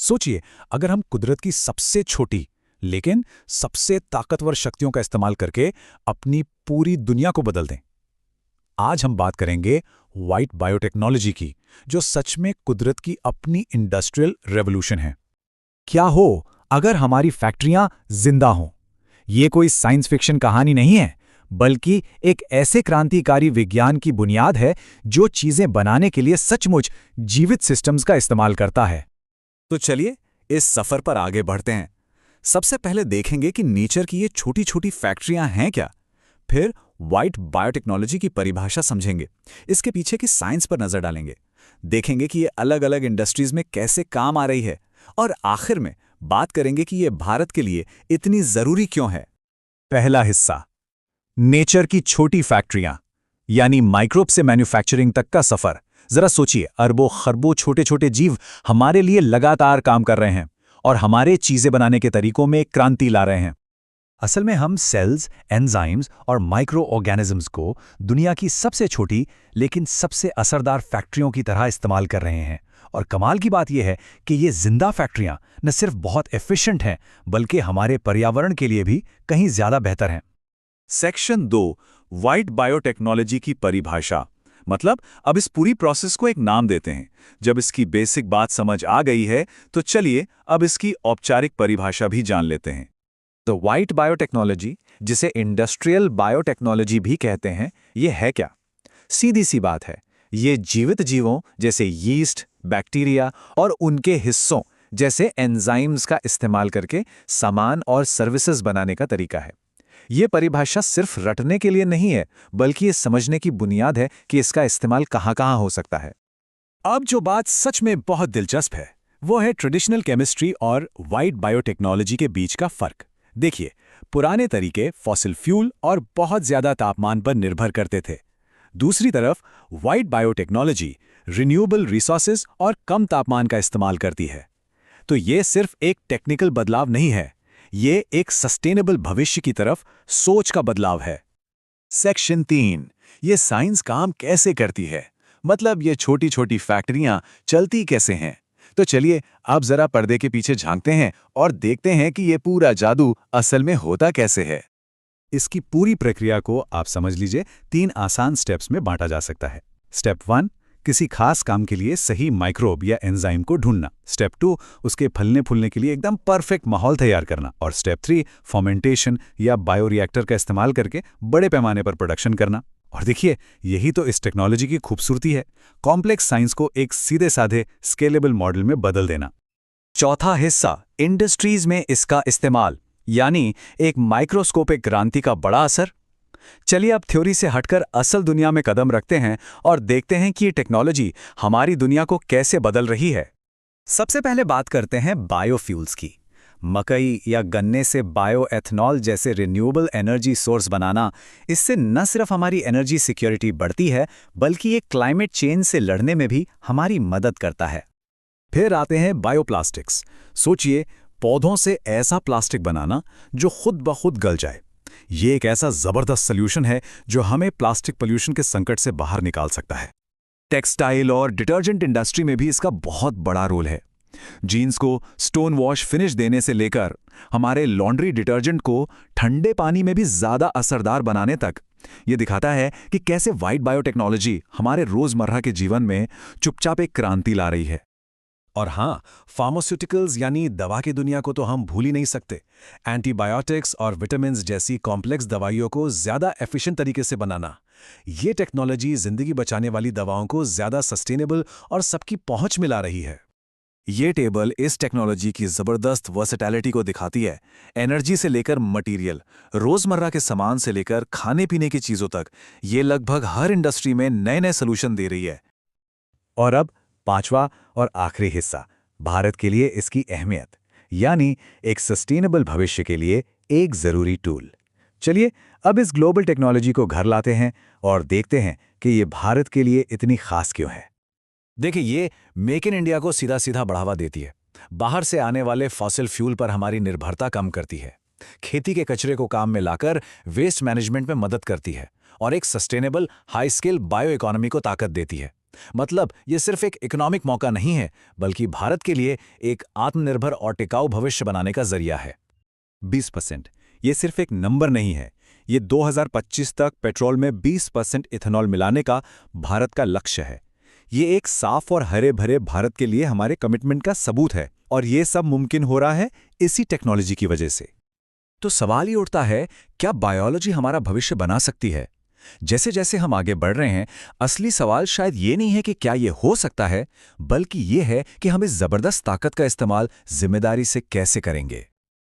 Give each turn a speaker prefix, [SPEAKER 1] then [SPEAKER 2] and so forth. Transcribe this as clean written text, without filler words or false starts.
[SPEAKER 1] सोचिए, अगर हम कुदरत की सबसे छोटी लेकिन सबसे ताकतवर शक्तियों का इस्तेमाल करके अपनी पूरी दुनिया को बदल दें। आज हम बात करेंगे व्हाइट बायोटेक्नोलॉजी की, जो सच में कुदरत की अपनी इंडस्ट्रियल रेवोल्यूशन है। क्या हो अगर हमारी फैक्ट्रियां जिंदा हों? ये कोई साइंस फिक्शन कहानी नहीं है, बल्कि एक ऐसे क्रांतिकारी विज्ञान की बुनियाद है जो चीजें बनाने के लिए सचमुच जीवित सिस्टम्स का इस्तेमाल करता है।
[SPEAKER 2] तो चलिए इस सफर पर आगे बढ़ते हैं। सबसे पहले देखेंगे कि नेचर की ये छोटी छोटी फैक्ट्रियां हैं क्या। फिर व्हाइट बायोटेक्नोलॉजी की परिभाषा समझेंगे, इसके पीछे की साइंस पर नजर डालेंगे, देखेंगे कि ये अलग अलग इंडस्ट्रीज में कैसे काम आ रही है, और आखिर में बात करेंगे कि ये भारत के लिए इतनी जरूरी क्यों है।
[SPEAKER 1] पहला हिस्सा, नेचर की छोटी फैक्ट्रियां, यानी माइक्रोब से मैन्युफैक्चरिंग तक का सफर। जरा सोचिए, अरबों खरबों छोटे छोटे जीव हमारे लिए लगातार काम कर रहे हैं और हमारे चीजें बनाने के तरीकों में क्रांति ला रहे हैं। असल में हम सेल्स, एंजाइम्स और माइक्रो ऑर्गेनिजम्स को दुनिया की सबसे छोटी लेकिन सबसे असरदार फैक्ट्रियों की तरह इस्तेमाल कर रहे हैं। और कमाल की बात यह है कि ये जिंदा फैक्ट्रियां न सिर्फ बहुत एफिशिएंट हैं, बल्कि हमारे पर्यावरण के लिए भी कहीं ज्यादा बेहतर हैं।
[SPEAKER 2] सेक्शन 2, व्हाइट बायोटेक्नोलॉजी की परिभाषा। मतलब अब इस पूरी प्रोसेस को एक नाम देते हैं। जब इसकी बेसिक बात समझ आ गई है, तो चलिए अब इसकी औपचारिक परिभाषा भी जान लेते हैं। तो व्हाइट बायोटेक्नोलॉजी, जिसे इंडस्ट्रियल बायोटेक्नोलॉजी भी कहते हैं, ये है क्या? सीधी सी बात है, ये जीवित जीवों जैसे यीस्ट, बैक्टीरिया और उनके हिस्सों जैसे एंजाइम्स का इस्तेमाल करके सामान और सर्विसेज बनाने का तरीका है। ये परिभाषा सिर्फ रटने के लिए नहीं है, बल्कि ये समझने की बुनियाद है कि इसका इस्तेमाल कहाँ-कहाँ हो सकता है।
[SPEAKER 1] अब जो बात सच में बहुत दिलचस्प है, वो है ट्रेडिशनल केमिस्ट्री और व्हाइट बायोटेक्नोलॉजी के बीच का फर्क। देखिए, पुराने तरीके फॉसिल फ्यूल और बहुत ज्यादा तापमान पर निर्भर करते थे। दूसरी तरफ व्हाइट बायोटेक्नोलॉजी रिन्यूएबल रिसोर्सेज और कम तापमान का इस्तेमाल करती है। तो ये सिर्फ एक टेक्निकल बदलाव नहीं है, ये एक सस्टेनेबल भविष्य की तरफ सोच का बदलाव है।
[SPEAKER 2] सेक्शन 3, ये साइंस काम कैसे करती है? मतलब ये छोटी छोटी फैक्ट्रियां चलती कैसे हैं? तो चलिए अब जरा पर्दे के पीछे झांकते हैं और देखते हैं कि ये पूरा जादू असल में होता कैसे है।
[SPEAKER 1] इसकी पूरी प्रक्रिया को आप समझ लीजिए 3 आसान स्टेप्स में बांटा जा सकता है। स्टेप 1, किसी खास काम के लिए सही माइक्रोब या एंजाइम को ढूंढना। स्टेप 2, उसके फलने फूलने के लिए एकदम परफेक्ट माहौल तैयार करना। और स्टेप 3, फर्मेंटेशन या बायोरिएक्टर का इस्तेमाल करके बड़े पैमाने पर प्रोडक्शन करना। और देखिए, यही तो इस टेक्नोलॉजी की खूबसूरती है, कॉम्प्लेक्स साइंस को एक सीधे साधे स्केलेबल मॉडल में बदल देना।
[SPEAKER 2] चौथा हिस्सा, इंडस्ट्रीज में इसका इस्तेमाल, यानी एक माइक्रोस्कोपिक क्रांति का बड़ा असर। चलिए अब थ्योरी से हटकर असल दुनिया में कदम रखते हैं और देखते हैं कि ये टेक्नोलॉजी हमारी दुनिया को कैसे बदल रही है। सबसे पहले बात करते हैं बायोफ्यूल्स की। मकई या गन्ने से बायोएथनॉल जैसे रिन्यूएबल एनर्जी सोर्स बनाना, इससे न सिर्फ हमारी एनर्जी सिक्योरिटी बढ़ती है, बल्कि ये क्लाइमेट चेंज से लड़ने में भी हमारी मदद करता है।
[SPEAKER 1] फिर आते हैं बायोप्लास्टिक्स। सोचिए, पौधों से ऐसा प्लास्टिक बनाना जो खुद ब खुद गल जाए। ये एक ऐसा जबरदस्त सॉल्यूशन है जो हमें प्लास्टिक पोल्यूशन के संकट से बाहर निकाल सकता है।
[SPEAKER 2] टेक्सटाइल और डिटर्जेंट इंडस्ट्री में भी इसका बहुत बड़ा रोल है। जीन्स को स्टोन वॉश फिनिश देने से लेकर हमारे लॉन्ड्री डिटर्जेंट को ठंडे पानी में भी ज्यादा असरदार बनाने तक, ये दिखाता है कि कैसे व्हाइट बायोटेक्नोलॉजी हमारे रोजमर्रा के जीवन में चुपचाप एक क्रांति ला रही है।
[SPEAKER 1] और हाँ, फार्मास्यूटिकल्स यानी दवा की दुनिया को तो हम भूल ही नहीं सकते। एंटीबायोटिक्स और विटामिन्स जैसी कॉम्प्लेक्स दवाइयों को ज्यादा एफिशिएंट तरीके से बनाना, ये टेक्नोलॉजी जिंदगी बचाने वाली दवाओं को ज्यादा सस्टेनेबल और सबकी पहुंच में ला रही है।
[SPEAKER 2] ये टेबल इस टेक्नोलॉजी की जबरदस्त वर्सेटैलिटी को दिखाती है। एनर्जी से लेकर मटेरियल, रोजमर्रा के सामान से लेकर खाने पीने की चीजों तक, ये लगभग हर इंडस्ट्री में नए नए सोल्यूशन दे रही है।
[SPEAKER 1] और अब पांचवा और आखिरी हिस्सा, भारत के लिए इसकी अहमियत, यानी एक सस्टेनेबल भविष्य के लिए एक जरूरी टूल। चलिए अब इस ग्लोबल टेक्नोलॉजी को घर लाते हैं और देखते हैं कि ये भारत के लिए इतनी खास क्यों है।
[SPEAKER 2] देखिए, ये मेक इन इंडिया को सीधा सीधा बढ़ावा देती है। बाहर से आने वाले फॉसिल फ्यूल पर हमारी निर्भरता कम करती है, खेती के कचरे को काम में लाकर वेस्ट मैनेजमेंट में मदद करती है और एक sustainable high scale bio economy को ताकत देती है।
[SPEAKER 1] मतलब ये सिर्फ एक इकोनॉमिक मौका नहीं है, बल्कि भारत के लिए एक आत्मनिर्भर और टिकाऊ भविष्य बनाने का जरिया है।
[SPEAKER 2] 20%। ये सिर्फ एक नंबर नहीं है, ये 2025 तक पेट्रोल में 20% इथेनॉल मिलाने का भारत का लक्ष्य है। ये एक साफ और हरे भरे भारत के लिए हमारे कमिटमेंट का सबूत है, और ये सब मुमकिन हो रहा है इसी टेक्नोलॉजी की वजह से।
[SPEAKER 1] तो सवाल ये उठता है, क्या बायोलॉजी हमारा भविष्य बना सकती है? जैसे जैसे हम आगे बढ़ रहे हैं, असली सवाल शायद ये नहीं है कि क्या ये हो सकता है, बल्कि ये है कि हम इस जबरदस्त ताकत का इस्तेमाल जिम्मेदारी से कैसे करेंगे।